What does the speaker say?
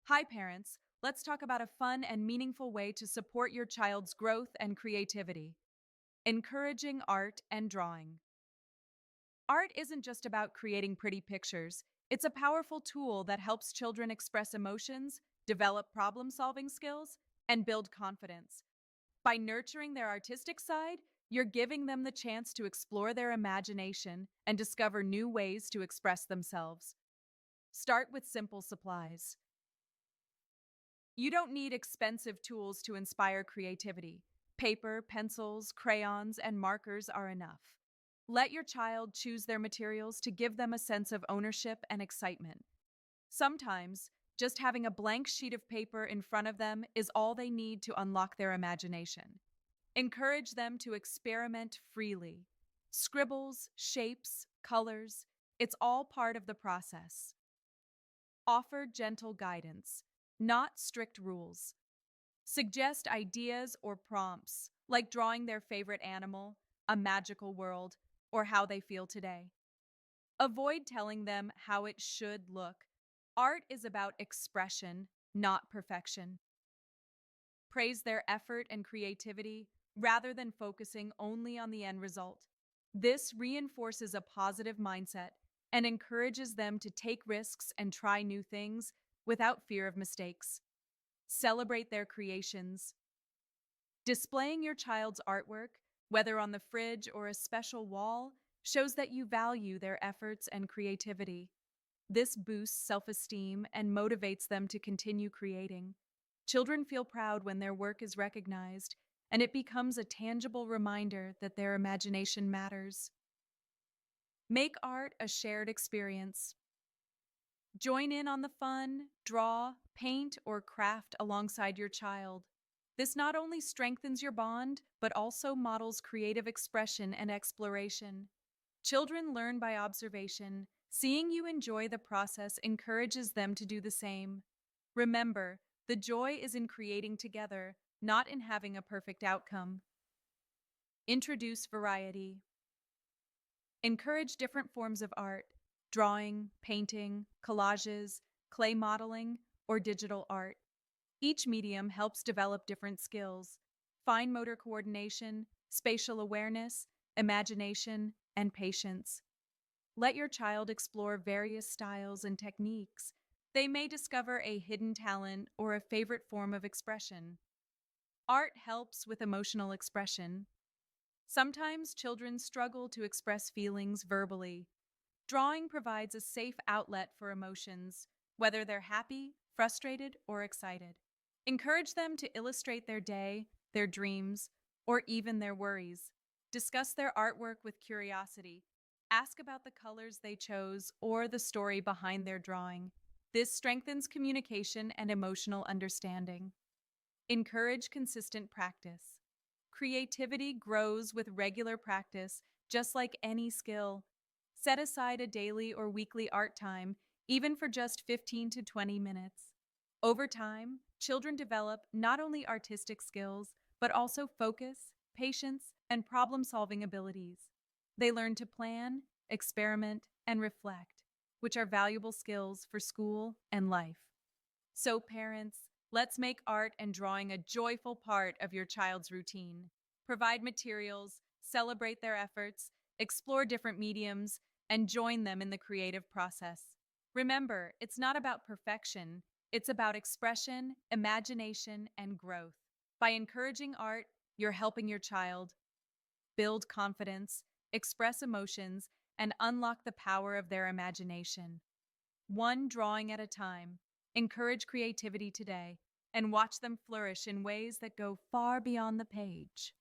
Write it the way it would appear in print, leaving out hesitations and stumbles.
Hi, parents. Let's talk about a fun and meaningful way to support your child's growth and creativity. Encouraging art and drawing. Art isn't just about creating pretty pictures, it's a powerful tool that helps children express emotions, develop problem solving skills, and build confidence. By nurturing their artistic side, you're giving them the chance to explore their imagination and discover new ways to express themselves. Start with simple supplies. You don't need expensive tools to inspire creativity. Paper, pencils, crayons, and markers are enough. Let your child choose their materials to give them a sense of ownership and excitement. Sometimes, just having a blank sheet of paper in front of them is all they need to unlock their imagination. Encourage them to experiment freely. Scribbles, shapes, colors, it's all part of the process. Offer gentle guidance, not strict rules. Suggest ideas or prompts, like drawing their favorite animal, a magical world, or how they feel today. Avoid telling them how it should look. Art is about expression, not perfection. Praise their effort and creativity rather than focusing only on the end result. This reinforces a positive mindset and encourages them to take risks and try new things without fear of mistakes. Celebrate their creations. Displaying your child's artwork, whether on the fridge or a special wall, shows that you value their efforts and creativity. This boosts self-esteem and motivates them to continue creating. Children feel proud when their work is recognized, and it becomes a tangible reminder that their imagination matters. Make art a shared experience. Join in on the fun, draw, paint, or craft alongside your child. This not only strengthens your bond, but also models creative expression and exploration. Children learn by observation. Seeing you enjoy the process encourages them to do the same. Remember, the joy is in creating together, not in having a perfect outcome. Introduce variety. Encourage different forms of art: drawing, painting, collages, clay modeling, or digital art. Each medium helps develop different skills: fine motor coordination, spatial awareness, imagination, and patience. Let your child explore various styles and techniques. They may discover a hidden talent or a favorite form of expression. Art helps with emotional expression. Sometimes children struggle to express feelings verbally. Drawing provides a safe outlet for emotions, whether they're happy, frustrated, or excited. Encourage them to illustrate their day, their dreams, or even their worries. Discuss their artwork with curiosity. Ask about the colors they chose or the story behind their drawing. This strengthens communication and emotional understanding. Encourage consistent practice. Creativity grows with regular practice, just like any skill. Set aside a daily or weekly art time, even for just 15 to 20 minutes. Over time, children develop not only artistic skills, but also focus, patience, and problem-solving abilities. They learn to plan, experiment, and reflect, which are valuable skills for school and life. So, parents, let's make art and drawing a joyful part of your child's routine. Provide materials, celebrate their efforts, explore different mediums, and join them in the creative process. Remember, it's not about perfection, it's about expression, imagination, and growth. By encouraging art, you're helping your child build confidence, express emotions, and unlock the power of their imagination. One drawing at a time. Encourage creativity today and watch them flourish in ways that go far beyond the page.